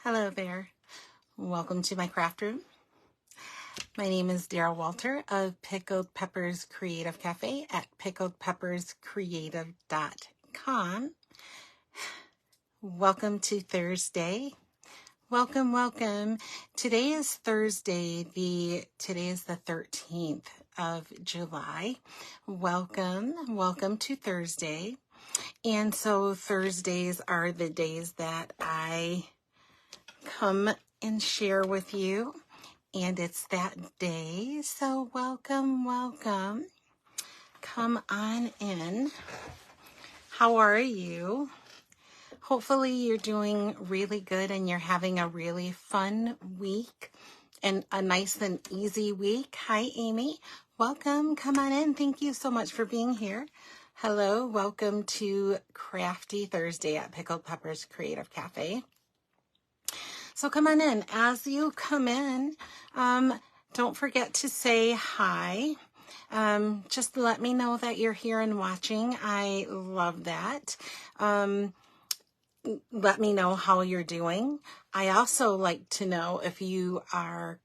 Hello there. Welcome to my craft room. My name is Dara Walter of Pickled Peppers Creative Cafe at pickledpepperscreative.com. Welcome to Thursday. Welcome. Today is Thursday. Today is the 13th of July. Welcome to Thursday. And so Thursdays are the days that I come and share with you, and it's that day. So welcome. Come on in. How are you? Hopefully you're doing really good and you're having a really fun week and a nice and easy week. Hi, Amy. Welcome. Come on in. Thank you so much for being here. Hello. Welcome to Crafty Thursday at Pickled Peppers Creative Cafe. So come on in. As you come in, don't forget to say hi. Just let me know that you're here and watching. I love that. Let me know how you're doing. I also like to know if you are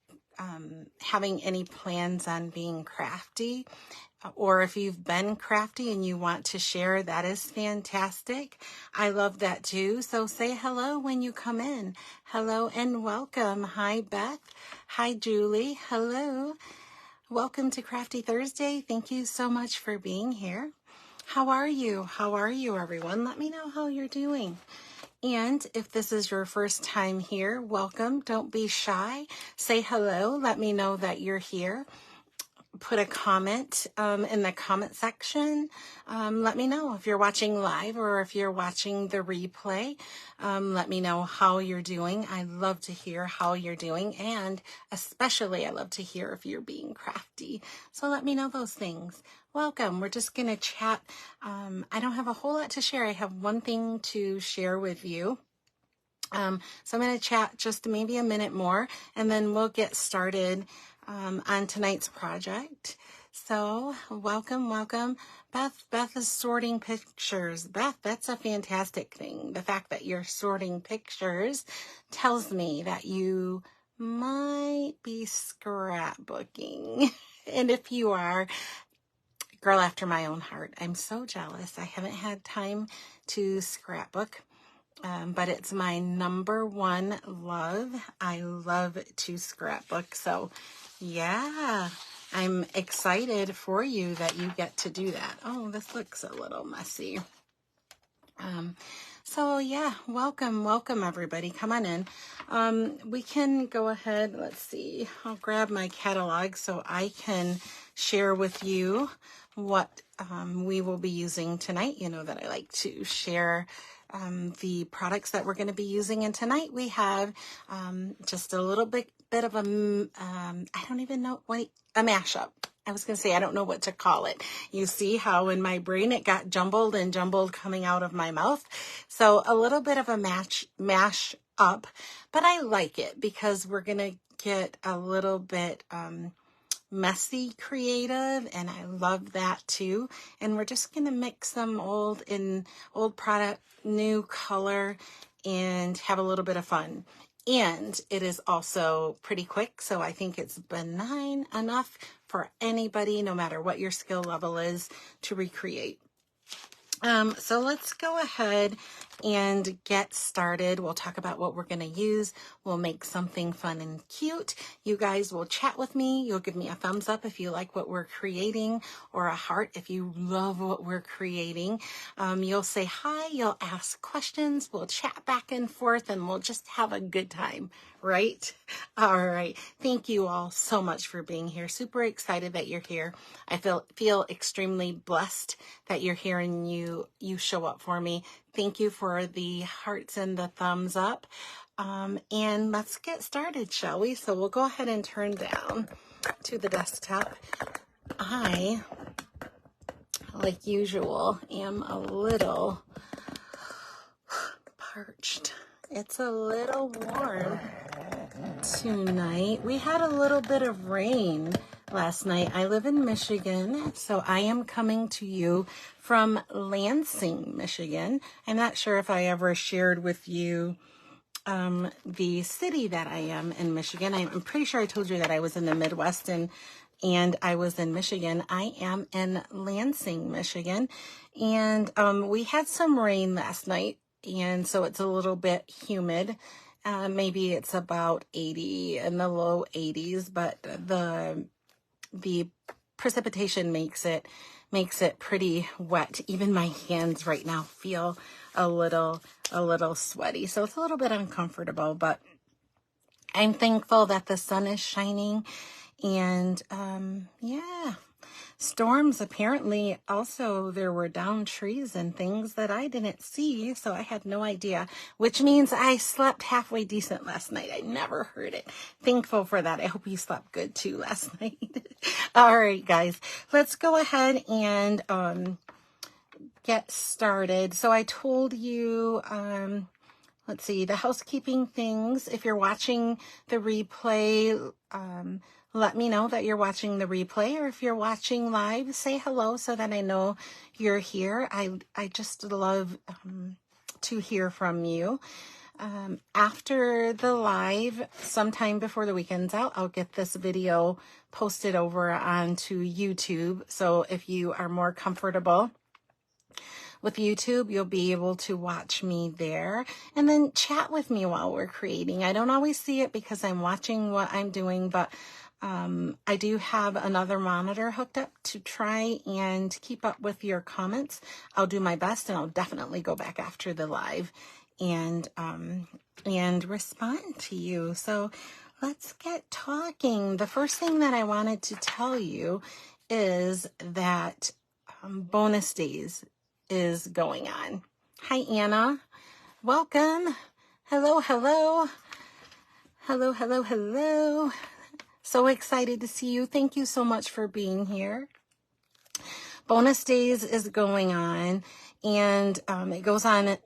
having any plans on being crafty, or if you've been crafty and you want to share. That is fantastic. I love that too. So say hello when you come in. Hello and welcome. Hi, Beth. Hi, Julie. Hello. Welcome to Crafty Thursday. Thank you so much for being here. How are you? How are you, everyone? Let me know how you're doing. And if this is your first time here, welcome. Don't be shy. Say hello. Let me know that you're here. Put a comment in the comment section. Let me know if you're watching live or if you're watching the replay. Let me know how you're doing. I love to hear how you're doing, and especially I love to hear if you're being crafty. So let me know those things. Welcome. We're just going to chat. I don't have a whole lot to share. I have one thing to share with you. So I'm going to chat just maybe a minute more, and then we'll get started on tonight's project. So welcome. Beth is sorting pictures. Beth, that's a fantastic thing. The fact that you're sorting pictures tells me that you might be scrapbooking. And if you are, girl after my own heart. I'm so jealous. I haven't had time to scrapbook. But it's my number one love. I love to scrapbook. So yeah, I'm excited for you that you get to do that. Oh, this looks a little messy. So yeah, welcome everybody. Come on in. We can go ahead. Let's see. I'll grab my catalog so I can share with you what we will be using tonight. You know that I like to share the products that we're going to be using. And tonight we have just a little bit of a, I don't even know what, a mashup. I was going to say, I don't know what to call it. You see how in my brain it got jumbled coming out of my mouth. So a little bit of a mash up, but I like it because we're going to get a little bit messy creative, and I love that too. And we're just going to mix some old product, new color, and have a little bit of fun. And it is also pretty quick, so I think it's benign enough for anybody, no matter what your skill level is, to recreate. So let's go ahead and get started. We'll talk about what we're going to use. We'll make something fun and cute. You guys will chat with me. You'll give me a thumbs up if you like what we're creating, or a heart if you love what we're creating. You'll say hi. You'll ask questions. We'll chat back and forth, and we'll just have a good time, right? All right. Thank you all so much for being here. Super excited that you're here. I feel extremely blessed that you're here and you show up for me. Thank you for the hearts and the thumbs up. And let's get started, shall we? So we'll go ahead and turn down to the desktop. I, like usual, am a little parched. It's a little warm tonight. We had a little bit of rain last night. I live in Michigan, so I am coming to you from Lansing, Michigan. I'm not sure if I ever shared with you the city that I am in Michigan. I'm pretty sure I told you that I was in the Midwest and I was in Michigan. I am in Lansing, Michigan. And we had some rain last night, and so it's a little bit humid. Maybe it's about 80 in the low 80s, but the precipitation makes it pretty wet. Even my hands right now feel a little sweaty, so it's a little bit uncomfortable, but I'm thankful that the sun is shining. And yeah, storms apparently also, there were downed trees and things that I didn't see, so I had no idea, which means I slept halfway decent last night. I never heard it. Thankful for that. I hope you slept good too last night. All right, guys, let's go ahead and get started. So I told you, let's see, the housekeeping things. If you're watching the replay, let me know that you're watching the replay, or if you're watching live, say hello so that I know you're here. I just love to hear from you. After the live, sometime before the weekend's out, I'll get this video posted over onto YouTube. So if you are more comfortable with YouTube, you'll be able to watch me there and then chat with me while we're creating. I don't always see it because I'm watching what I'm doing, but I do have another monitor hooked up to try and keep up with your comments. I'll do my best, and I'll definitely go back after the live and respond to you. So let's get talking. The first thing that I wanted to tell you is that bonus days is going on. Hi, Anna. Welcome. Hello, hello. Hello, hello, hello. So excited to see you. Thank you so much for being here. Bonus days is going on, and it goes on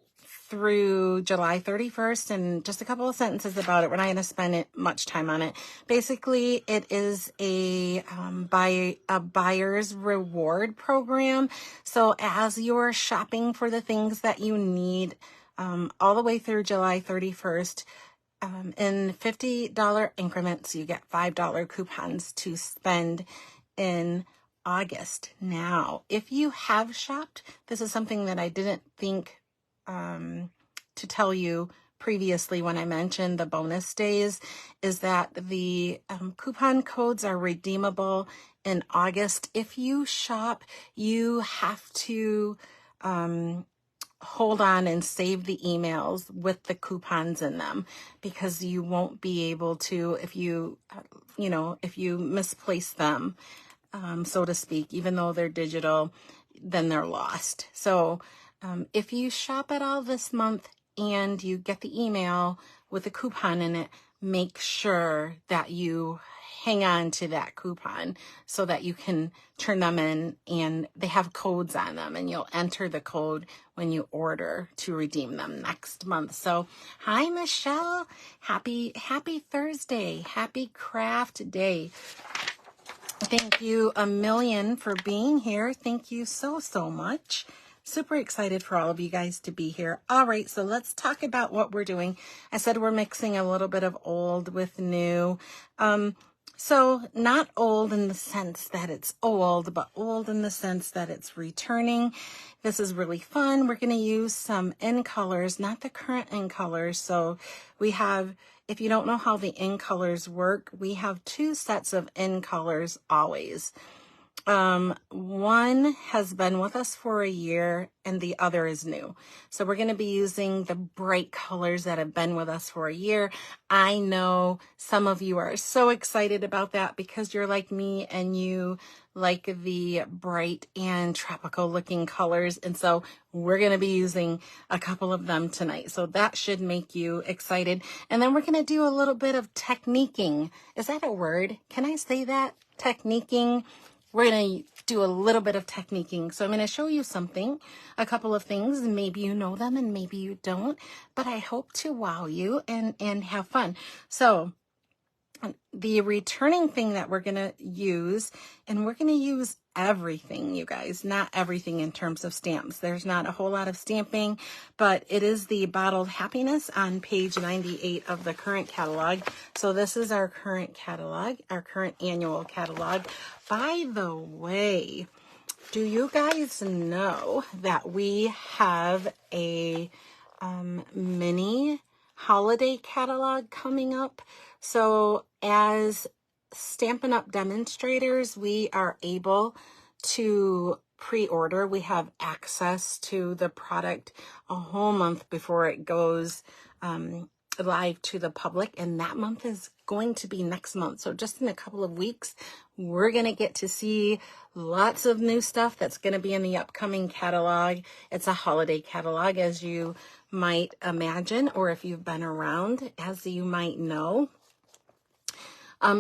through July 31st, and just a couple of sentences about it. We're not going to spend much time on it. Basically, it is a buyer's reward program. So as you're shopping for the things that you need all the way through July 31st, in $50 increments, you get $5 coupons to spend in August. Now, if you have shopped, this is something that I didn't think to tell you previously when I mentioned the bonus days, is that the coupon codes are redeemable in August. If you shop, you have to hold on and save the emails with the coupons in them, because you won't be able to, if you misplace them, so to speak, even though they're digital, then they're lost. So if you shop at all this month and you get the email with a coupon in it, make sure that you hang on to that coupon so that you can turn them in, and they have codes on them, and you'll enter the code when you order to redeem them next month. So hi, Michelle. Happy Thursday. Happy craft day. Thank you a million for being here. Thank you so much. Super excited for all of you guys to be here. All right, so let's talk about what we're doing. I said we're mixing a little bit of old with new. So not old in the sense that it's old, but old in the sense that it's returning. This is really fun. We're going to use some in colors, not the current in colors. So we have, if you don't know how the in colors work, we have two sets of in colors always. One has been with us for a year and the other is new. So we're going to be using the bright colors that have been with us for a year. I know some of you are so excited about that because you're like me and you like the bright and tropical looking colors. And so we're going to be using a couple of them tonight. So that should make you excited. And then we're going to do a little bit of techniquing. Is that a word? Can I say that? Techniquing. We're going to do a little bit of techniquing. So I'm going to show you something, a couple of things. Maybe you know them and maybe you don't, but I hope to wow you and have fun. So the returning thing that we're going to use, and we're going to use everything, you guys, not everything in terms of stamps. There's not a whole lot of stamping, but it is the Bottled Happiness on page 98 of the current catalog. So this is our current catalog, our current annual catalog. By the way, do you guys know that we have a mini holiday catalog coming up? So as Stampin' Up demonstrators, we are able to pre-order. We have access to the product a whole month before it goes live to the public, and that month is going to be next month. So just in a couple of weeks, we're going to get to see lots of new stuff that's going to be in the upcoming catalog. It's a holiday catalog, as you might imagine, or if you've been around, as you might know.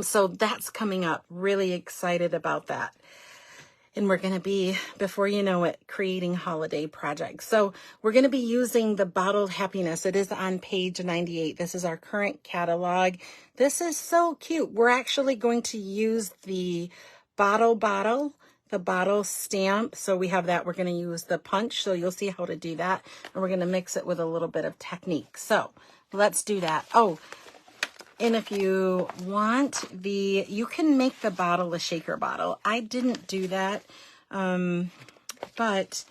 So that's coming up. Really excited about that. And we're going to be, before you know it, creating holiday projects. So we're going to be using the Bottled Happiness. It is on page 98. This is our current catalog. This is so cute. We're actually going to use the bottle, the bottle stamp. So we have that. We're going to use the punch. So you'll see how to do that. And we're going to mix it with a little bit of technique. So let's do that. Oh, and if you want you can make the bottle a shaker bottle. I didn't do that, but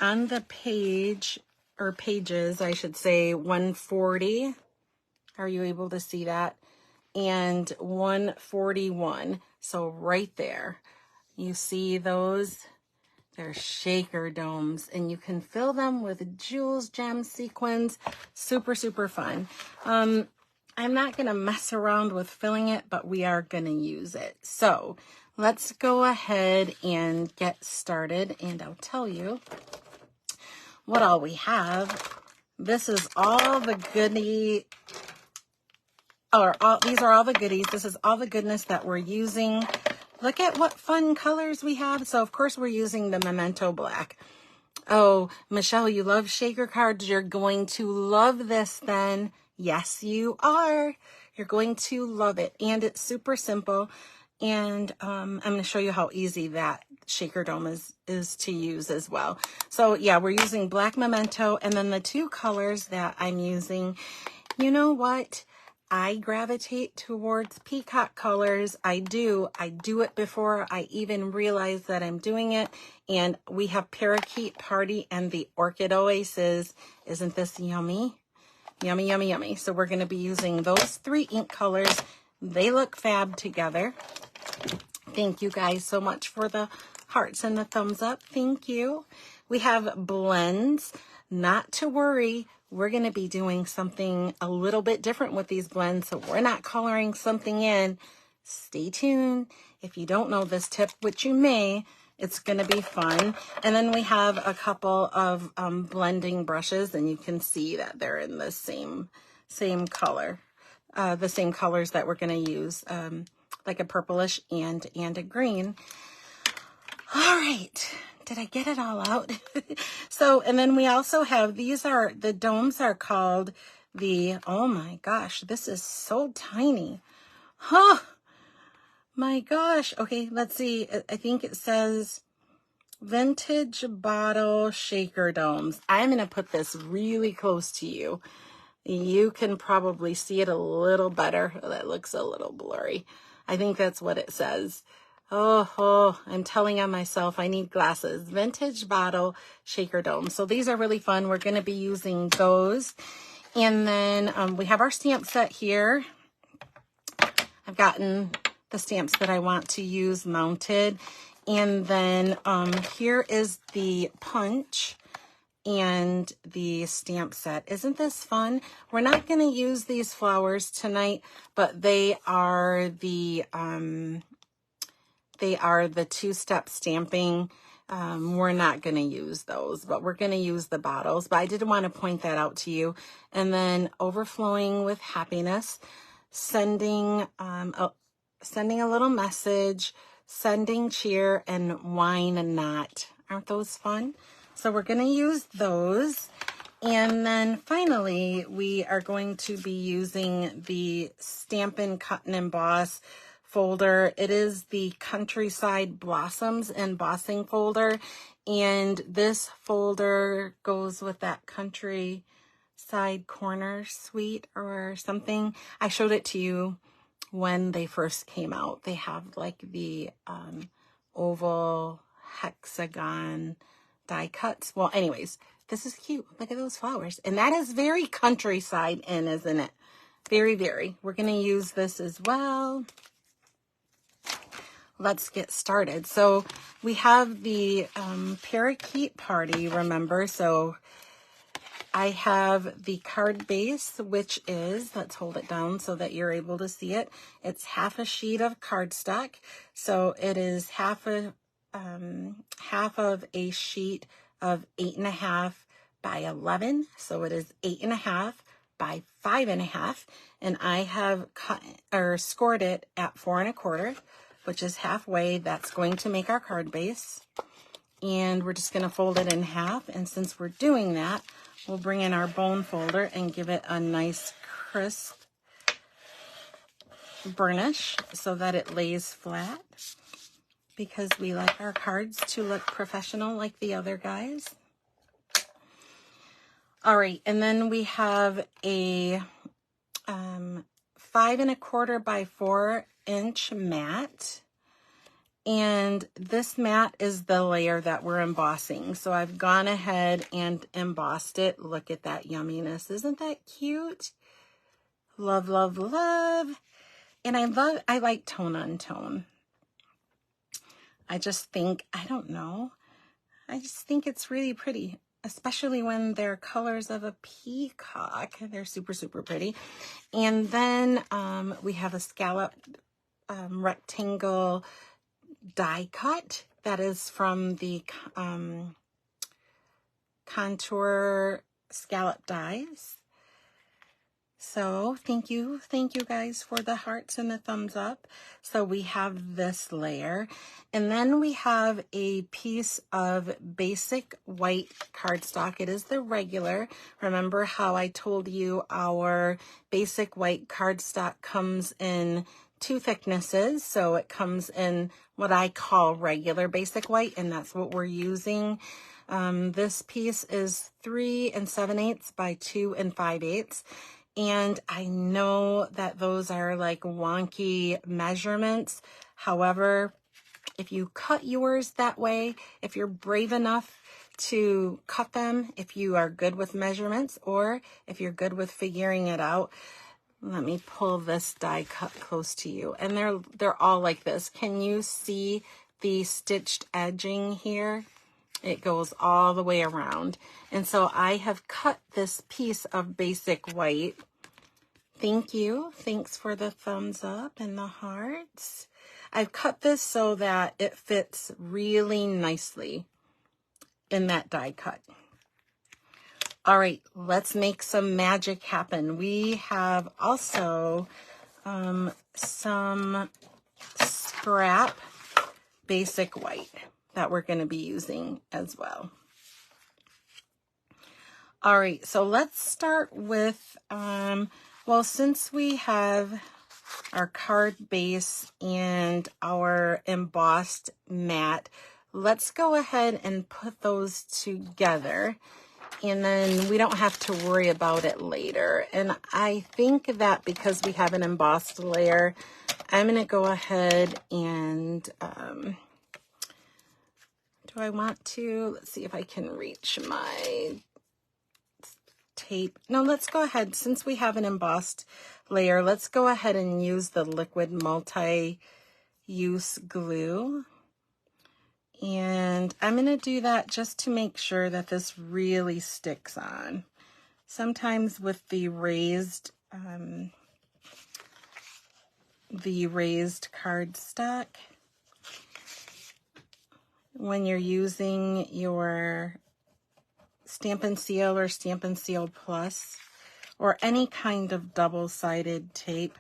on the page, or pages, I should say, 140, are you able to see that? And 141, so right there, you see those? They're shaker domes, and you can fill them with jewels, gems, sequins. Super, super fun. I'm not going to mess around with filling it, but we are going to use it. So let's go ahead and get started, and I'll tell you what all we have. This is all the these are all the goodies. This is all the goodness that we're using. Look at what fun colors we have. So of course we're using the Memento Black. Oh, Michelle, you love shaker cards. You're going to love this then. Yes, you are. You're going to love it. And it's super simple. And I'm going to show you how easy that shaker dome is to use as well. So yeah, we're using black Memento. And then the two colors that I'm using, you know what? I gravitate towards peacock colors. I do it before I even realize that I'm doing it. And we have Parakeet Party and the Orchid Oasis. Isn't this yummy? Yummy, yummy, yummy. So we're going to be using those three ink colors. They look fab together. Thank you guys so much for the hearts and the thumbs up. Thank you. We have blends. Not to worry. We're going to be doing something a little bit different with these blends. So we're not coloring something in. Stay tuned. If you don't know this tip, which you may, it's going to be fun. And then we have a couple of blending brushes, and you can see that they're in the same color, the same colors that we're going to use, like a purplish and a green. All right. Did I get it all out? So, and then we also have, the domes are called oh my gosh, this is so tiny. Huh. My gosh. Okay, let's see. I think it says vintage bottle shaker domes. I'm going to put this really close to you. You can probably see it a little better. That looks a little blurry. I think that's what it says. Oh, I'm telling on myself I need glasses. Vintage bottle shaker dome. So these are really fun. We're going to be using those. And then we have our stamp set here. I've gotten the stamps that I want to use mounted. And then here is the punch and the stamp set. Isn't this fun? We're not going to use these flowers tonight, but they are the two-step stamping. We're not going to use those, but we're going to use the bottles. But I did want to point that out to you. And then overflowing with happiness, sending a little message, sending cheer, and wine and not. Aren't those fun? So we're going to use those. And then finally, we are going to be using the Stampin' Cut and Emboss folder. It is the Countryside Blossoms embossing folder. And this folder goes with that Countryside Corner Suite or something. I showed it to you when they first came out. They have like the oval hexagon die cuts. Well, anyways, this is cute. Look at those flowers. And that is very countryside in, isn't it? Very, very. We're going to use this as well. Let's get started. So we have the parakeet party, remember? So I have the card base, which is, let's hold it down so that you're able to see it. It's half a sheet of cardstock. So it is half of a sheet of 8.5 by 11. So it is 8.5 by 5.5. And I have cut or scored it at 4 1/4, which is halfway. That's going to make our card base. And we're just going to fold it in half. And since we're doing that, we'll bring in our bone folder and give it a nice crisp burnish so that it lays flat, because we like our cards to look professional like the other guys. All right, and then we have a 5 1/4 by 4 inch mat. And this mat is the layer that we're embossing. So I've gone ahead and embossed it. Look at that yumminess. Isn't that cute? Love, love, love. And I like tone on tone. I just think, I don't know. I just think it's really pretty, especially when they're colors of a peacock. They're super, super pretty. And then we have a scallop rectangle die cut that is from the Contour Scallop Dies. So thank you guys for the hearts and the thumbs up. So we have this layer, and then we have a piece of basic white cardstock. It is the regular. Remember how I told you our basic white cardstock comes in 2 thicknesses. So it comes in what I call regular basic white, and that's what we're using. This piece is 3 7/8 by 2 5/8. And I know that those are like wonky measurements. However, if you cut yours that way, if you're brave enough to cut them, if you are good with measurements, or if you're good with figuring it out, let me pull this die cut close to you. And they're all like this. Can you see the stitched edging here? It goes all the way around. And so I have cut this piece of basic white. Thank you. Thanks for the thumbs up and the hearts. I've cut this so that it fits really nicely in that die cut. All right, let's make some magic happen. We have also some scrap basic white that we're going to be using as well. All right, so let's start with, well, since we have our card base and our embossed mat, let's go ahead and put those together, and then we don't have to worry about it later. And I think that because we have an embossed layer, I'm going to go ahead and, do I want to, let's see if I can reach my tape. No, let's go ahead. Since we have an embossed layer, let's go ahead and use the liquid multi-use glue. And I'm going to do that just to make sure that this really sticks on. Sometimes with the raised cardstock, when you're using your Stampin' Seal or Stampin' Seal Plus or any kind of double-sided tape,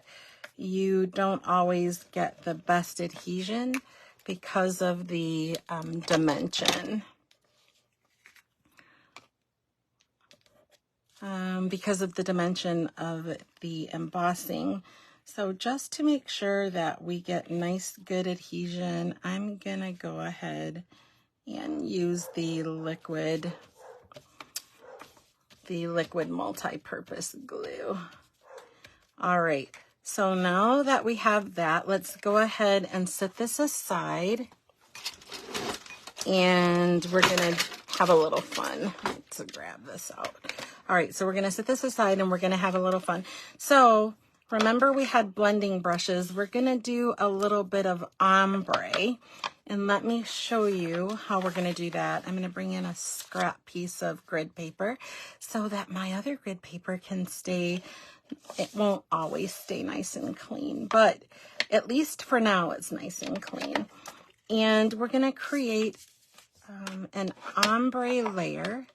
you don't always get the best adhesion because of the dimension. because of the dimension of the embossing. So just to make sure that we get nice, good adhesion, I'm gonna go ahead and use the liquid multi-purpose glue. All right, so now that we have that, let's go ahead and set this aside, and we're gonna have a little fun. Let's grab this out. All right, so we're gonna set this aside and we're gonna have a little fun. So remember we had blending brushes. We're gonna do a little bit of ombre, and let me show you how we're gonna do that. I'm gonna bring in a scrap piece of grid paper so that my other grid paper can stay, it won't always stay nice and clean, but at least for now it's nice and clean. And we're gonna create an ombre layer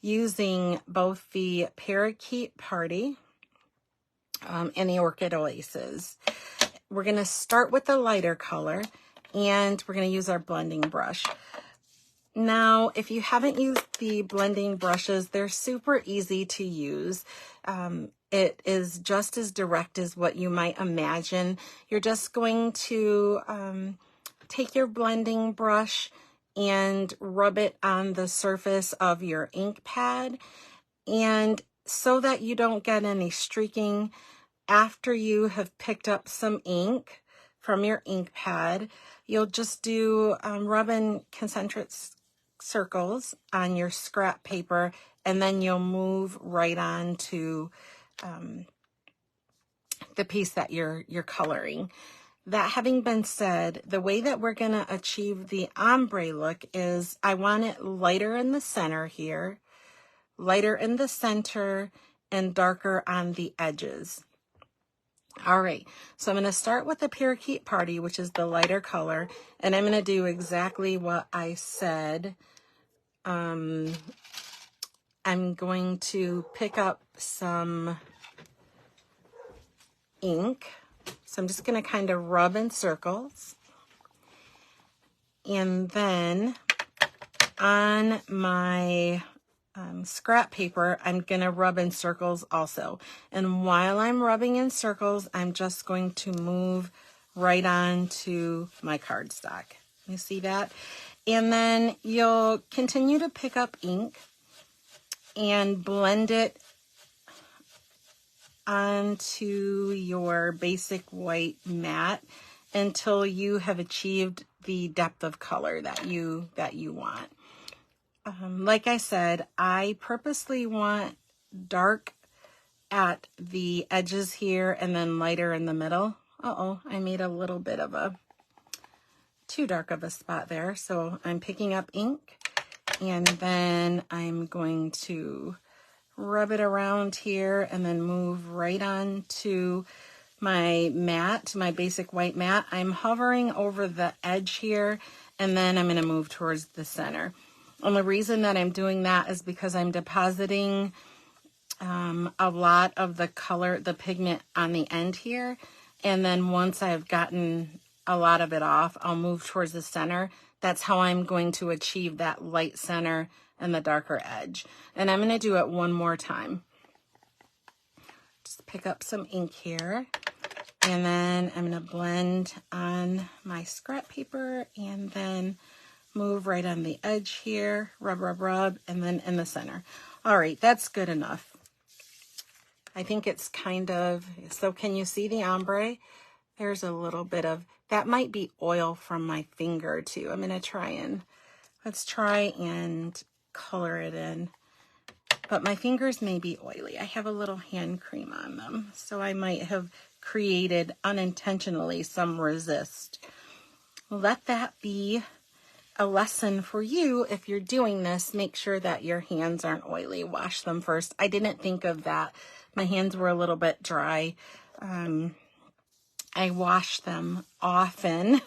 using both the Parakeet Party and the Orchid Oasis. We're going to start with the lighter color, and we're going to use our blending brush. Now, if you haven't used the blending brushes, they're super easy to use. It is just as direct as what you might imagine. You're just going to take your blending brush and rub it on the surface of your ink pad, and so that you don't get any streaking, after you have picked up some ink from your ink pad, you'll just do rubbing concentric circles on your scrap paper, and then you'll move right on to the piece that you're coloring. That having been said, the way that we're going to achieve the ombre look is I want it lighter in the center here, lighter in the center, and darker on the edges. All right, so I'm going to start with the Parakeet Party, which is the lighter color, and I'm going to do exactly what I said. I'm going to pick up some ink. So I'm just going to kind of rub in circles, and then on my scrap paper, I'm going to rub in circles also. And while I'm rubbing in circles, I'm just going to move right on to my cardstock. You see that? And then you'll continue to pick up ink and blend it onto your basic white mat until you have achieved the depth of color that you want. Like I said, I purposely want dark at the edges here and then lighter in the middle. Uh-oh, I made a little bit of a too dark of a spot there. So I'm picking up ink, and then I'm going to rub it around here and then move right on to my mat, my basic white mat. I'm hovering over the edge here, and then I'm going to move towards the center. And the reason that I'm doing that is because I'm depositing a lot of the color, the pigment on the end here. And then once I've gotten a lot of it off, I'll move towards the center. That's how I'm going to achieve that light center and the darker edge. And I'm going to do it one more time. Just pick up some ink here, and then I'm going to blend on my scrap paper, and then move right on the edge here, rub, rub, rub, and then in the center. All right, that's good enough. I think it's kind of, so can you see the ombre? There's a little bit of, that might be oil from my finger too. I'm going to try and, let's try and color it in. But my fingers may be oily. I have a little hand cream on them, so I might have created unintentionally some resist. Let that be a lesson for you. If you're doing this, make sure that your hands aren't oily. Wash them first. I didn't think of that. My hands were a little bit dry. I wash them often,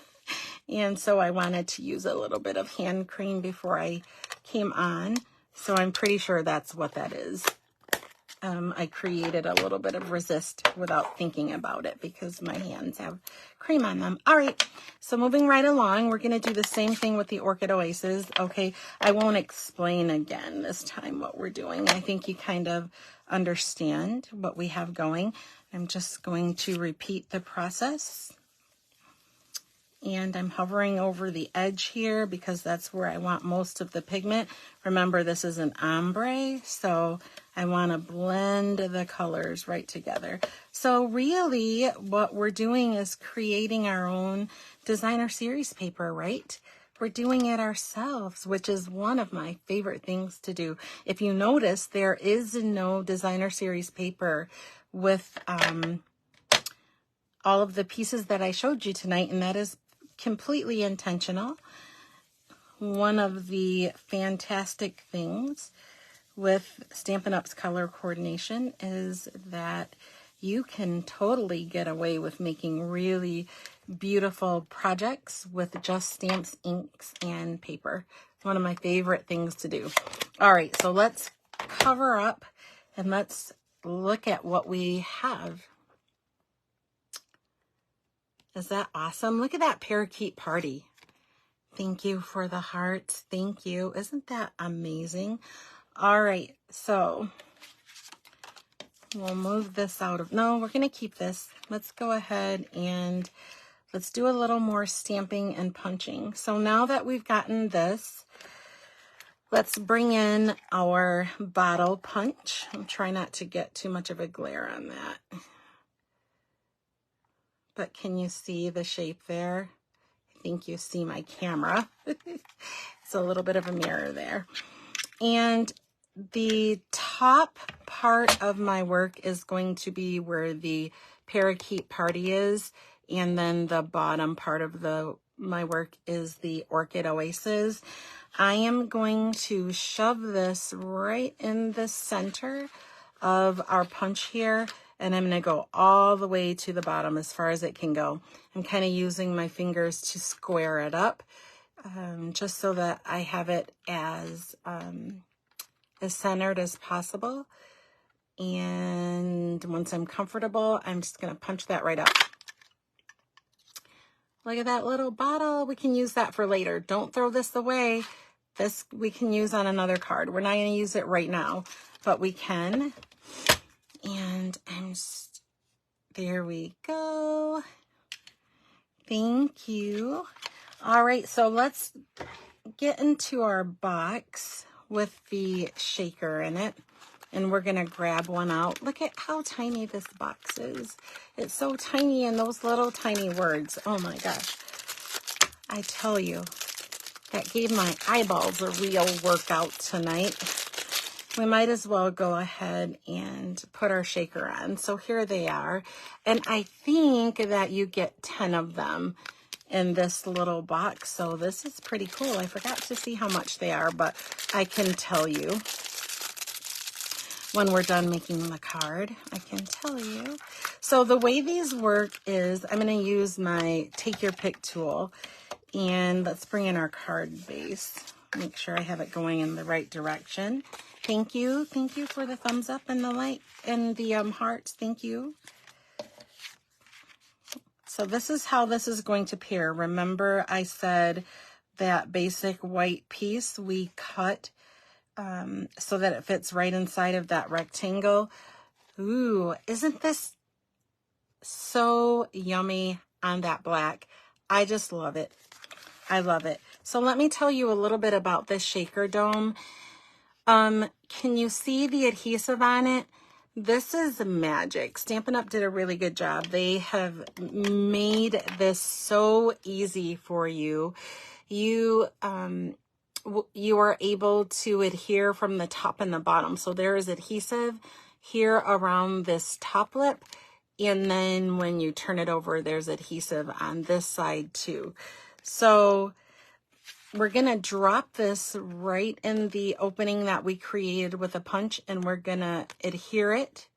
and so I wanted to use a little bit of hand cream before I came on. So I'm pretty sure that's what that is. I created a little bit of resist without thinking about it because my hands have cream on them. All right, so moving right along, we're going to do the same thing with the Orchid Oasis. Okay, I won't explain again this time what we're doing. I think you kind of understand what we have going. I'm just going to repeat the process. And I'm hovering over the edge here because that's where I want most of the pigment. Remember, this is an ombre, so I want to blend the colors right together. So really, what we're doing is creating our own designer series paper, right? We're doing it ourselves, which is one of my favorite things to do. If you notice, there is no designer series paper with all of the pieces that I showed you tonight, and that is completely intentional. One of the fantastic things with Stampin' Up's color coordination is that you can totally get away with making really beautiful projects with just stamps, inks, and paper. It's one of my favorite things to do. All right, so let's cover up and let's look at what we have. Is that awesome? Look at that parakeet party. Thank you for the hearts. Thank you. Isn't that amazing? All right, so we'll move this out of, no, we're going to keep this. Let's go ahead and let's do a little more stamping and punching. So now that we've gotten this, let's bring in our bottle punch. I'm trying not to get too much of a glare on that. But can you see the shape there? I think you see my camera. It's a little bit of a mirror there. And the top part of my work is going to be where the parakeet party is. And then the bottom part of my work is the Orchid Oasis. I am going to shove this right in the center of our punch here. And I'm going to go all the way to the bottom as far as it can go. I'm kind of using my fingers to square it up, just so that I have it as centered as possible. And once I'm comfortable, I'm just going to punch that right up. Look at that little bottle. We can use that for later. Don't throw this away. This we can use on another card. We're not going to use it right now, but we can. And there we go. Thank you. All right, so let's get into our box with the shaker in it. And we're going to grab one out. Look at how tiny this box is. It's so tiny, and those little tiny words. Oh my gosh. I tell you, that gave my eyeballs a real workout tonight. We might as well go ahead and put our shaker on. So here they are. And I think that you get 10 of them in this little box. So this is pretty cool. I forgot to see how much they are, but I can tell you when we're done making the card. I can tell you. So the way these work is I'm going to use my Take Your Pick tool. And let's bring in our card base. Make sure I have it going in the right direction. Thank you. Thank you for the thumbs up and the like and the hearts. Thank you. So this is how this is going to pair. Remember I said that basic white piece we cut so that it fits right inside of that rectangle. Ooh, isn't this so yummy on that black? I just love it. I love it. So let me tell you a little bit about this shaker dome. Can you see the adhesive on it? This is magic. Stampin' Up did a really good job. They have made this so easy for you. You are able to adhere from the top and the bottom. So there is adhesive here around this top lip. And then when you turn it over, there's adhesive on this side too. So we're going to drop this right in the opening that we created with a punch, and we're going to adhere it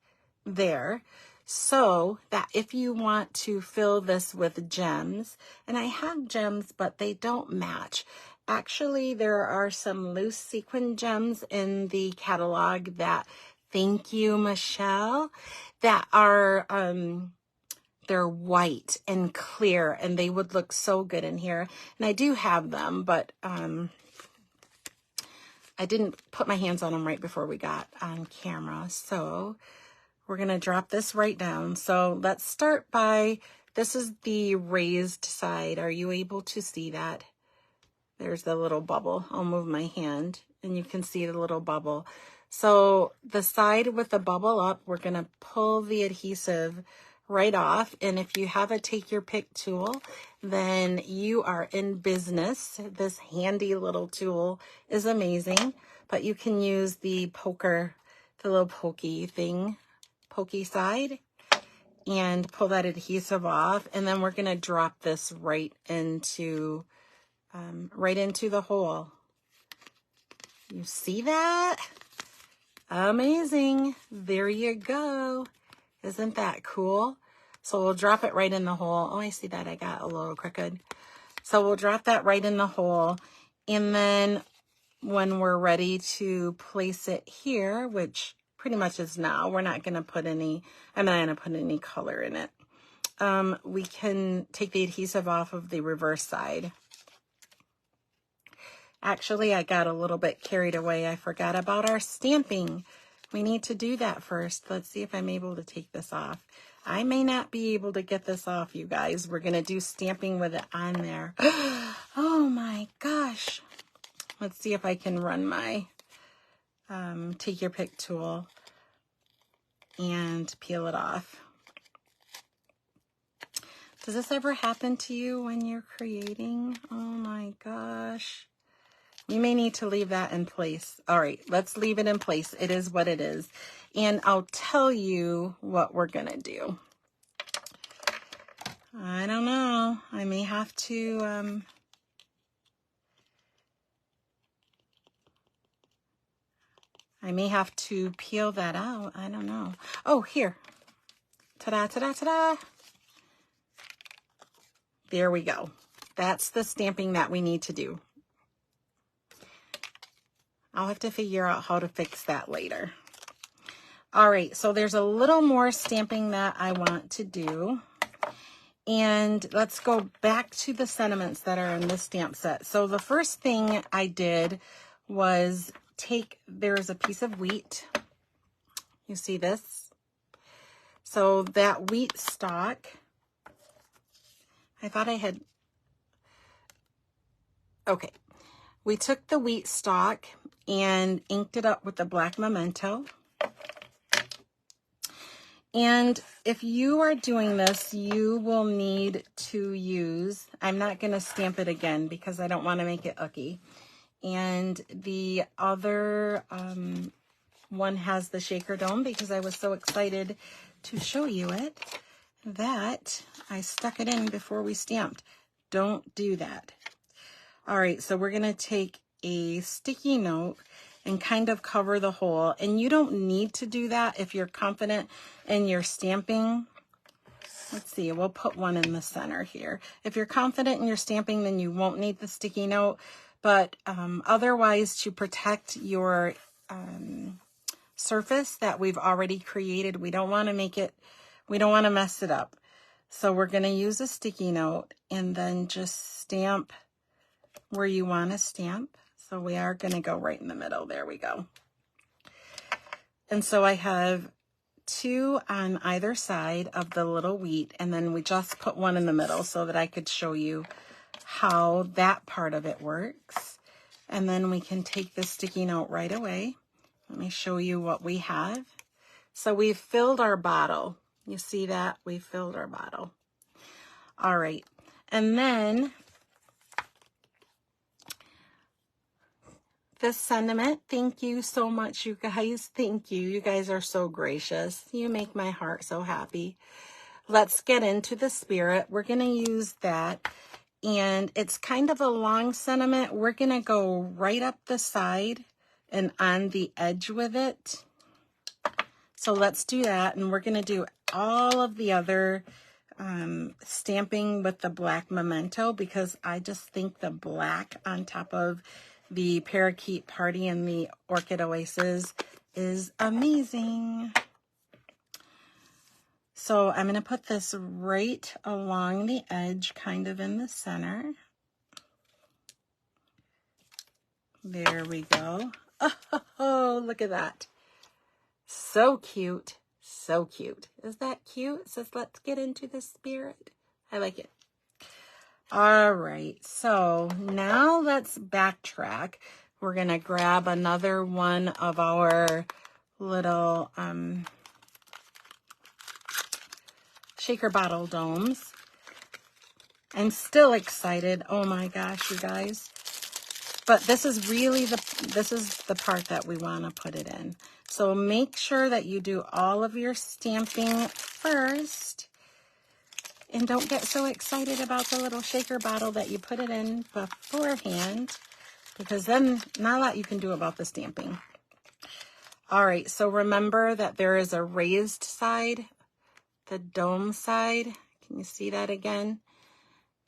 there so that if you want to fill this with gems, and I have gems, but they don't match. Actually, there are some loose sequin gems in the catalog that Thank you, Michelle. That are, they're white and clear, and they would look so good in here. And I do have them, but I didn't put my hands on them right before we got on camera. So we're going to drop this right down. So let's start by, this is the raised side. Are you able to see that? There's the little bubble. I'll move my hand and you can see the little bubble. So the side with the bubble up, we're going to pull the adhesive right off. And if you have a take your pick tool, then you are in business. This handy little tool is amazing, but you can use the poker, the little pokey thing, pokey side, and pull that adhesive off. And then we're going to drop this right into the hole. You see that? Amazing. There you go. Isn't that cool? So we'll drop it right in the hole. Oh, I see that. I got a little crooked. So we'll drop that right in the hole. And then when we're ready to place it here, which pretty much is now, we're not going to put any, I'm not going to put any color in it. We can take the adhesive off of the reverse side. Actually, I got a little bit carried away. I forgot about our stamping. We need to do that first. Let's see if I'm able to take this off. I may not be able to get this off, you guys. We're going to do stamping with it on there. Oh my gosh. Let's see if I can run my take your pick tool and peel it off. Does this ever happen to you when you're creating? Oh my gosh. You may need to leave that in place. All right, let's leave it in place. It is what it is. And I'll tell you what we're going to do. I don't know. I may have to... I may have to peel that out. I don't know. Oh, here. Ta-da, ta-da, ta-da. There we go. That's the stamping that we need to do. I'll have to figure out how to fix that later. All right, so there's a little more stamping that I want to do. And let's go back to the sentiments that are in this stamp set. So the first thing I did was there's a piece of wheat. You see this? So that wheat stalk, I thought I had, okay. We took the wheat stalk and inked it up with the black memento. And if you are doing this, you will need to use, I'm not going to stamp it again because I don't want to make it icky. And the other one has the shaker dome because I was so excited to show you it that I stuck it in before we stamped. Don't do that. All right, so we're going to take a sticky note and kind of cover the hole. And you don't need to do that if you're confident in your stamping. Let's see, we'll put one in the center here. If you're confident in your stamping, then you won't need the sticky note. But otherwise, to protect your surface that we've already created, we don't want to mess it up. So we're going to use a sticky note and then just stamp where you want to stamp. So we are going to go right in the middle. There we go. And so I have 2 on either side of the little wheat, and then we just put one in the middle so that I could show you how that part of it works. And then we can take the sticky note right away. Let me show you what we have. So we've filled our bottle. You see that? We filled our bottle. All right. And then this sentiment, thank you so much, you guys. Thank you. You guys are so gracious. You make my heart so happy. Let's get into the spirit. We're going to use that. And it's kind of a long sentiment. We're going to go right up the side and on the edge with it. So let's do that. And we're going to do all of the other stamping with the black memento because I just think the black on top of the Parakeet Party and the Orchid Oasis is amazing. So I'm going to put this right along the edge, kind of in the center. There we go. Oh, look at that. So cute. So cute. Is that cute? It says, let's get into the spirit. I like it. All right. So now let's backtrack. We're going to grab another one of our little shaker bottle domes. I'm still excited. Oh my gosh, you guys. But this is really the part that we want to put it in. So make sure that you do all of your stamping first. And don't get so excited about the little shaker bottle that you put it in beforehand, because then not a lot you can do about the stamping. All right, so remember that there is a raised side, the dome side. Can you see that again?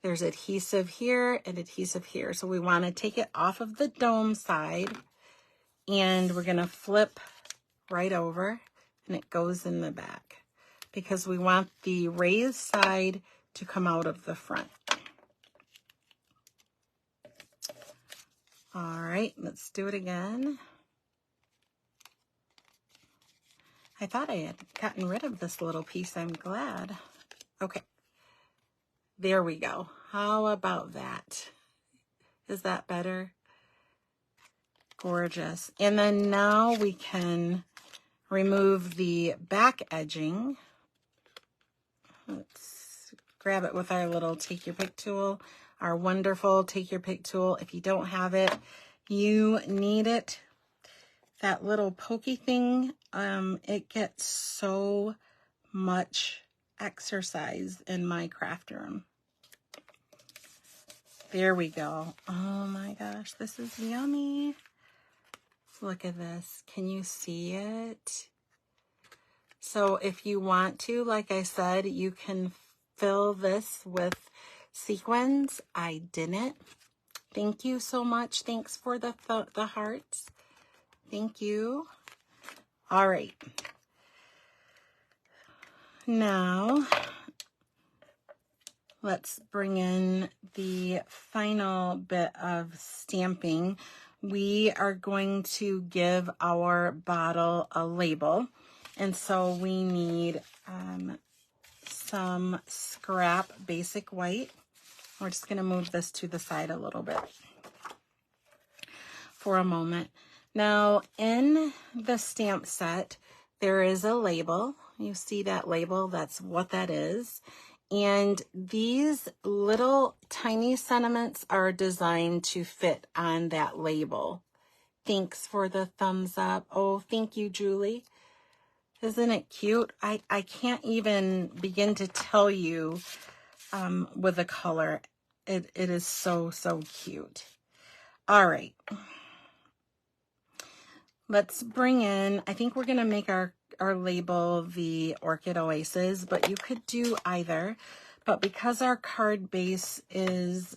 There's adhesive here and adhesive here. So we want to take it off of the dome side, and we're going to flip right over, and it goes in the back because we want the raised side to come out of the front. All right, let's do it again. I thought I had gotten rid of this little piece. I'm glad. Okay. There we go. How about that? Is that better? Gorgeous. And then now we can remove the back edging. Let's grab it with our little take your pick tool, our wonderful take your pick tool. If you don't have it, you need it. That little pokey thing, it gets so much exercise in my craft room. There we go. Oh my gosh, this is yummy. Look at this. Can you see it? So if you want to, like I said, you can fill this with sequins. I didn't. Thank you so much. Thanks for the hearts. Thank you. All right. Now, let's bring in the final bit of stamping. We are going to give our bottle a label. And so we need some scrap basic white. We're just going to move this to the side a little bit for a moment. Now, in the stamp set, there is a label. You see that label? That's what that is. And these little tiny sentiments are designed to fit on that label. Thanks for the thumbs up. Oh, thank you, Julie. Isn't it cute? I can't even begin to tell you with the color. It is so, so cute. All right. Let's bring in, I think we're going to make our label the Orchid Oasis, but you could do either. But because our card base is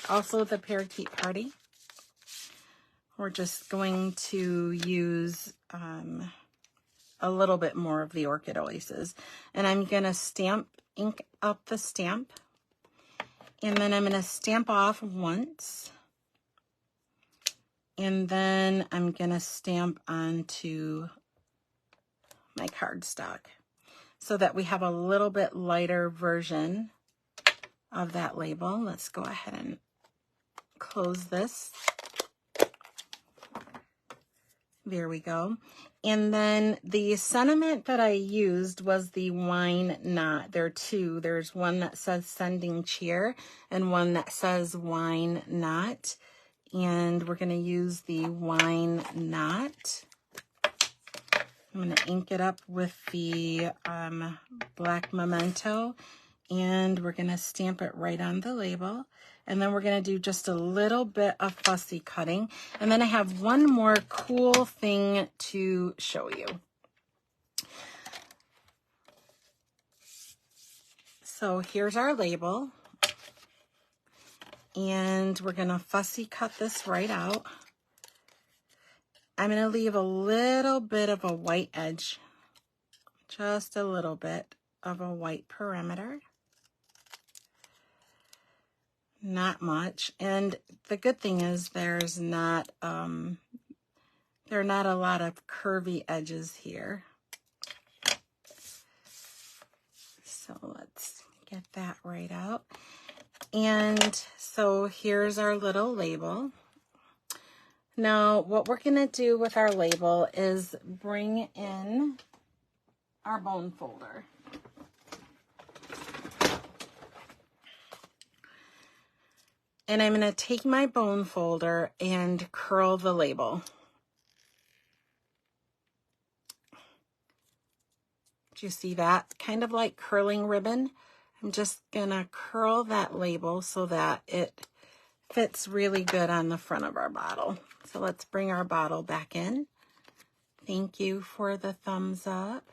also the Parakeet Party, we're just going to use a little bit more of the Orchid Oasis. And I'm going to ink up the stamp. And then I'm going to stamp off once. And then I'm going to stamp onto my cardstock so that we have a little bit lighter version of that label. Let's go ahead and close this. There we go. And then the sentiment that I used was the wine knot. There are two. There's one that says sending cheer and one that says wine knot. And we're going to use the wine knot. I'm going to ink it up with the black memento. And we're going to stamp it right on the label. And then we're going to do just a little bit of fussy cutting. And then I have one more cool thing to show you. So here's our label. And we're going to fussy cut this right out. I'm going to leave a little bit of a white edge, just a little bit of a white perimeter. Not much. And the good thing is there's not, there are not a lot of curvy edges here. So let's get that right out. And so here's our little label. Now, what we're going to do with our label is bring in our bone folder. And I'm going to take my bone folder and curl the label. Do you see that? Kind of like curling ribbon. I'm just going to curl that label so that it fits really good on the front of our bottle. So let's bring our bottle back in. Thank you for the thumbs up.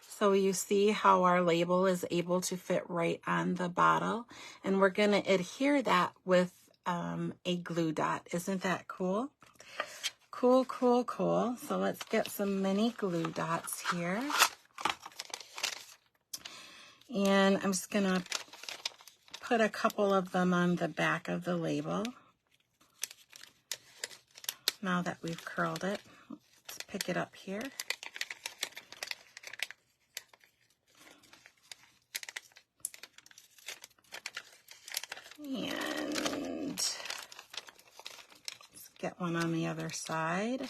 So you see how our label is able to fit right on the bottle. And we're going to adhere that with a glue dot. Isn't that cool? Cool, cool, cool. So let's get some mini glue dots here. And I'm just going to put a couple of them on the back of the label. Now that we've curled it, let's pick it up here. And let's get one on the other side.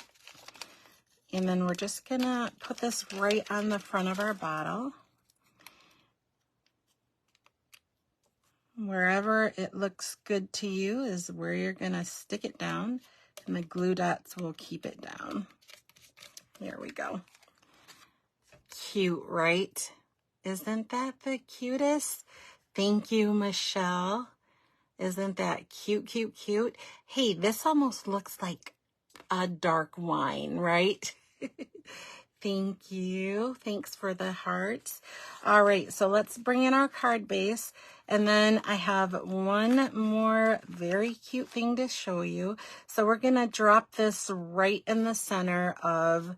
And then we're just gonna put this right on the front of our bottle. Wherever it looks good to you is where you're gonna stick it down, and the glue dots will keep it down. There we go. Cute, right? Isn't that the cutest? Thank you, Michelle. Isn't that cute, cute, cute? Hey, this almost looks like a dark wine, right? Thank you. Thanks for the hearts. All right, so let's bring in our card base. And then I have one more very cute thing to show you. So we're going to drop this right in the center of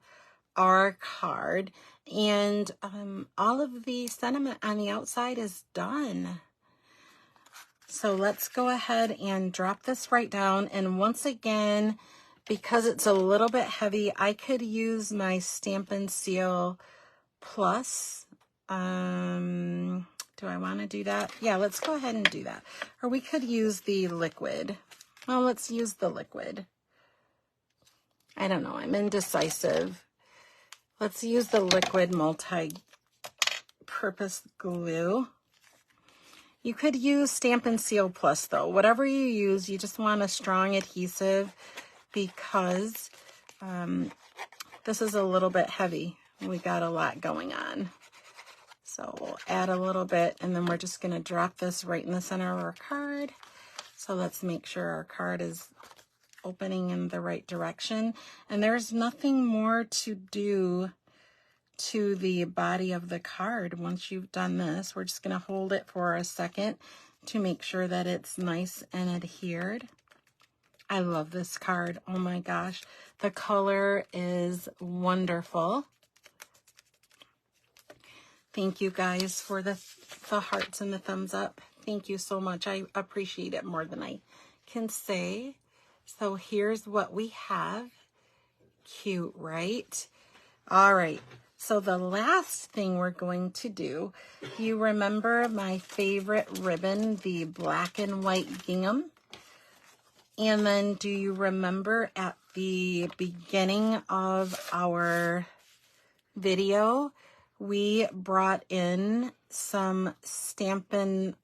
our card. And all of the sentiment on the outside is done. So let's go ahead and drop this right down. And once again, because it's a little bit heavy, I could use my Stampin' Seal Plus. Do I want to do that? Yeah, let's go ahead and do that. Or we could use the liquid. Well, let's use the liquid. I don't know. I'm indecisive. Let's use the liquid multi-purpose glue. You could use Stampin' Seal Plus, though. Whatever you use, you just want a strong adhesive because this is a little bit heavy. We got a lot going on. So we'll add a little bit, and then we're just going to drop this right in the center of our card. So let's make sure our card is opening in the right direction. And there's nothing more to do to the body of the card. Once you've done this, we're just going to hold it for a second to make sure that it's nice and adhered. I love this card. Oh my gosh. The color is wonderful. Thank you guys for the hearts and the thumbs up. Thank you so much. I appreciate it more than I can say. So here's what we have. Cute, right? All right. So the last thing we're going to do, you remember my favorite ribbon, the black and white gingham? And then do you remember at the beginning of our video, we brought in some Stampin'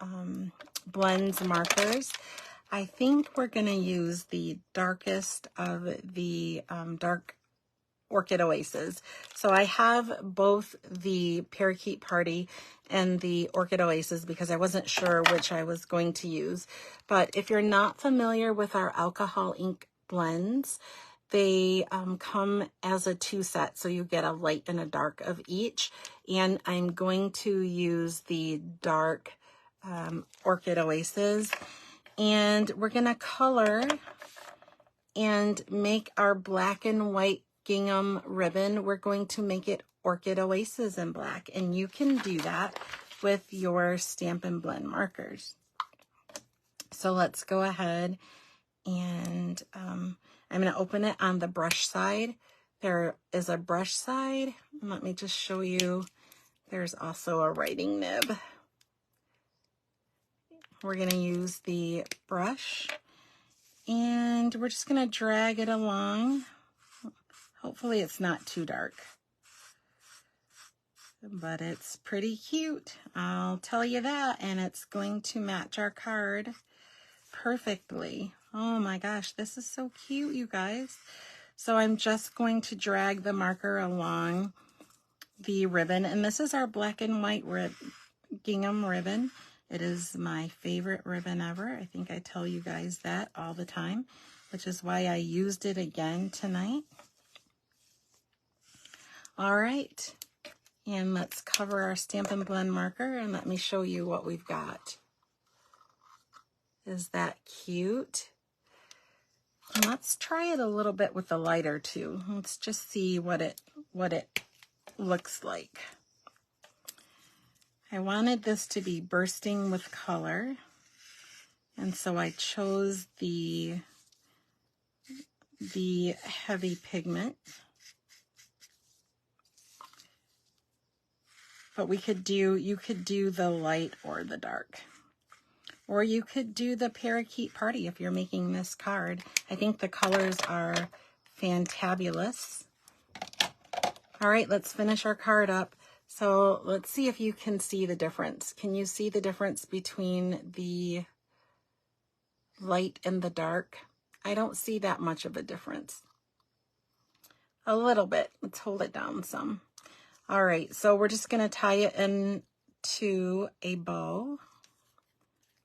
Blends markers? I think we're going to use the darkest of the dark Orchid Oasis. So I have both the Parakeet Party and the Orchid Oasis because I wasn't sure which I was going to use. But if you're not familiar with our alcohol ink blends, they come as a 2 set. So you get a light and a dark of each. And I'm going to use the dark Orchid Oasis. And we're going to color and make our black and white gingham ribbon, we're going to make it Orchid Oasis in black. And you can do that with your Stampin' Blend markers. So let's go ahead and I'm going to open it on the brush side. There is a brush side. And let me just show you. There's also a writing nib. We're going to use the brush and we're just going to drag it along. Hopefully it's not too dark, but it's pretty cute. I'll tell you that, and it's going to match our card perfectly. Oh my gosh, this is so cute, you guys. So I'm just going to drag the marker along the ribbon, and this is our black and white gingham ribbon. It is my favorite ribbon ever. I think I tell you guys that all the time, which is why I used it again tonight. All right, and let's cover our Stampin' Blend marker, and let me show you what we've got. Is that cute? And let's try it a little bit with the lighter too. Let's just see what it looks like. I wanted this to be bursting with color, and so I chose the heavy pigment. But you could do the light or the dark. Or you could do the parakeet party if you're making this card. I think the colors are fantabulous. All right, let's finish our card up. So let's see if you can see the difference. Can you see the difference between the light and the dark? I don't see that much of a difference. A little bit. Let's hold it down some. All right, so we're just going to tie it into a bow.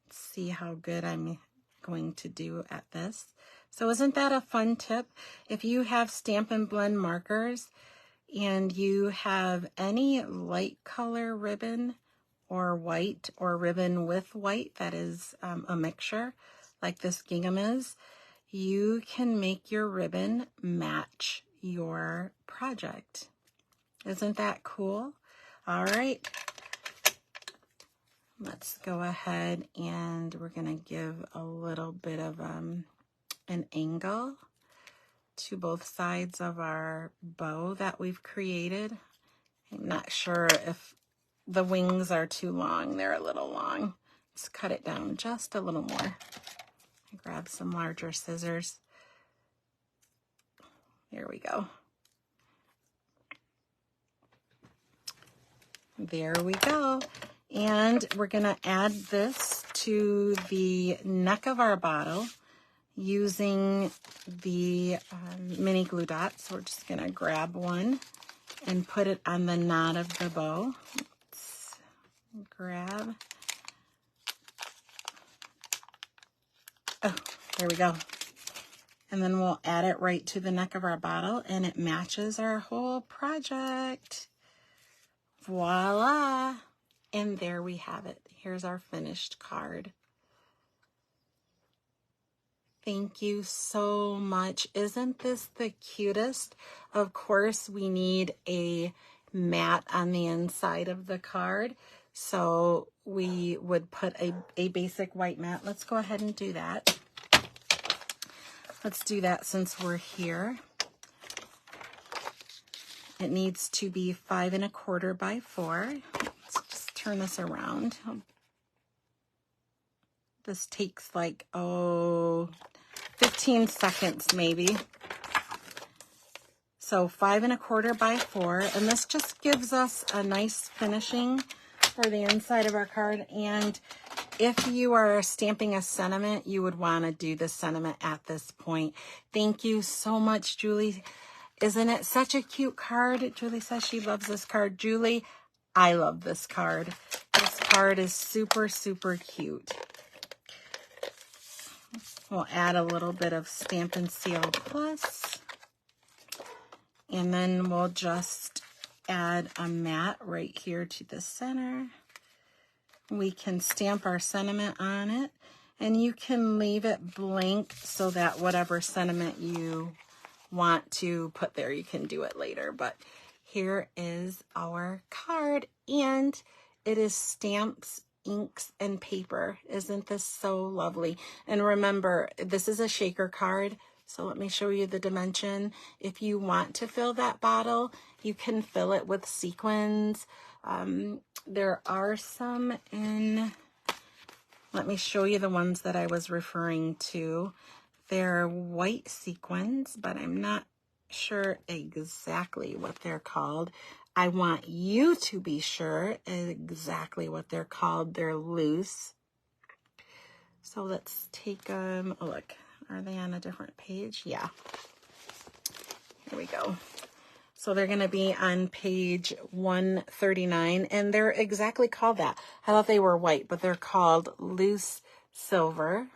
Let's see how good I'm going to do at this. So isn't that a fun tip? If you have Stampin' Blend markers and you have any light color ribbon or white or ribbon with white that is a mixture like this gingham is, you can make your ribbon match your project. Isn't that cool? All right, let's go ahead and we're going to give a little bit of an angle to both sides of our bow that we've created. I'm not sure if the wings are too long. They're a little long. Let's cut it down just a little more. I grab some larger scissors. There we go. There we go. And we're going to add this to the neck of our bottle using the mini glue dots. We're just going to grab one and put it on the knot of the bow. Let's grab. Oh, there we go. And then we'll add it right to the neck of our bottle, and it matches our whole project. Voila! And there we have it. Here's our finished card. Thank you so much. Isn't this the cutest? Of course, we need a mat on the inside of the card. So we would put a basic white mat. Let's go ahead and do that. Let's do that since we're here. It needs to be 5 1/4 by 4. Let's just turn this around. This takes like, 15 seconds maybe. So 5 1/4 by 4. And this just gives us a nice finishing for the inside of our card. And if you are stamping a sentiment, you would want to do the sentiment at this point. Thank you so much, Julie. Isn't it such a cute card? Julie says she loves this card. Julie, I love this card. This card is super, super cute. We'll add a little bit of Stampin' Seal Plus. And then we'll just add a mat right here to the center. We can stamp our sentiment on it. And you can leave it blank so that whatever sentiment you want to put there, you can do it later. But here is our card, and it is stamps, inks, and paper. Isn't this so lovely? And remember, this is a shaker card. So let me show you the dimension. If you want to fill that bottle, you can fill it with sequins. There are some in, let me show you the ones that I was referring to. They're white sequins, but I'm not sure exactly what they're called. I want you to be sure exactly what they're called. They're loose. So let's take them. Oh, look. Are they on a different page? Yeah. Here we go. So they're going to be on page 139, and they're exactly called that. I thought they were white, but they're called loose silver.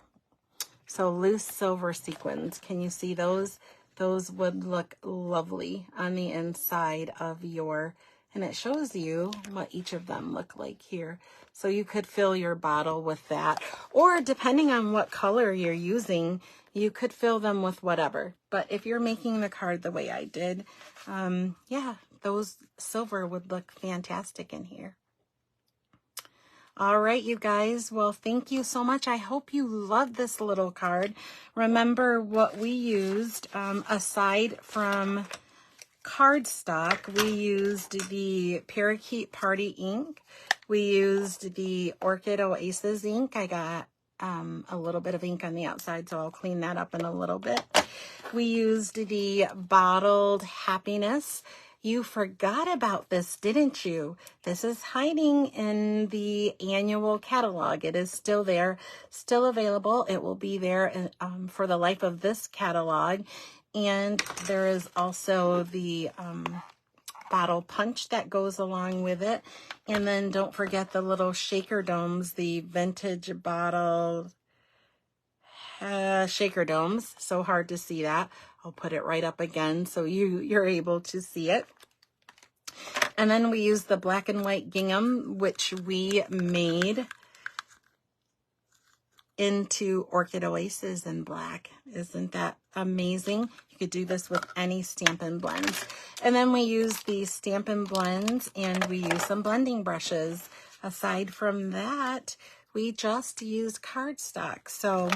So loose silver sequins. Can you see those? Those would look lovely on the inside of your, and it shows you what each of them look like here. So you could fill your bottle with that, or depending on what color you're using, you could fill them with whatever. But if you're making the card the way I did, yeah, those silver would look fantastic in here. All right, you guys. Well, thank you so much. I hope you love this little card. Remember what we used, aside from cardstock, we used the Parakeet Party ink. We used the Orchid Oasis ink. I got a little bit of ink on the outside, so I'll clean that up in a little bit. We used the Bottled Happiness. You forgot about this, didn't you? This is hiding in the annual catalog. It is still there, still available. It will be there for the life of this catalog. And there is also the bottle punch that goes along with it. And then don't forget the little shaker domes, the vintage bottle shaker domes. So hard to see that. I'll put it right up again so you're able to see it. And then we use the black and white gingham, which we made into Orchid Oasis in black. Isn't that amazing? You could do this with any Stampin' Blends. And then we use the Stampin' Blends, and we use some blending brushes. Aside from that, we just used cardstock. So,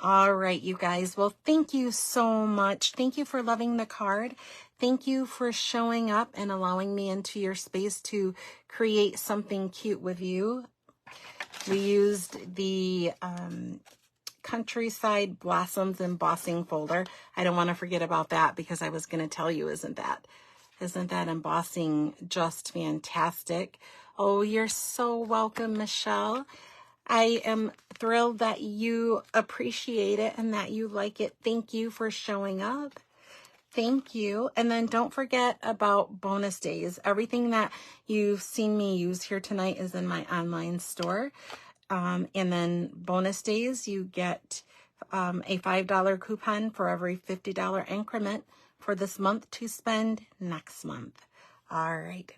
all right, you guys. Well, thank you so much. Thank you for loving the card. Thank you for showing up and allowing me into your space to create something cute with you. We used the Countryside Blossoms Embossing folder. I don't want to forget about that because I was going to tell you, isn't that embossing just fantastic? Oh, you're so welcome, Michelle. I am thrilled that you appreciate it and that you like it. Thank you for showing up. Thank you. And then don't forget about bonus days. Everything that you've seen me use here tonight is in my online store. And then bonus days, you get a $5 coupon for every $50 increment for this month to spend next month. All right.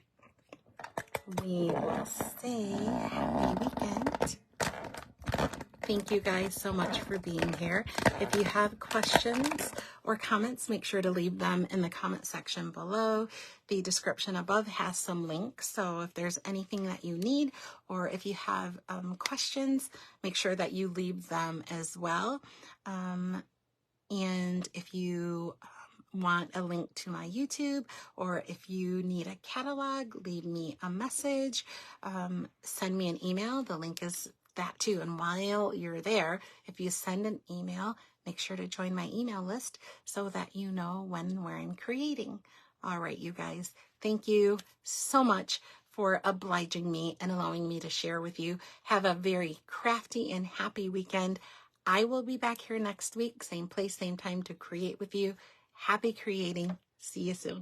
We will say happy weekend. Thank you guys so much for being here. If you have questions or comments, make sure to leave them in the comment section below. The description above has some links, so if there's anything that you need or if you have questions, make sure that you leave them as well. And if you want a link to my YouTube, or if you need a catalog, leave me a message, send me an email. The link is that too. And while you're there, if you send an email, make sure to join my email list so that you know when and where I'm creating. All right, you guys, thank you so much for obliging me and allowing me to share with you. Have a very crafty and happy weekend. I will be back here next week, same place, same time, to create with you. Happy creating. See you soon.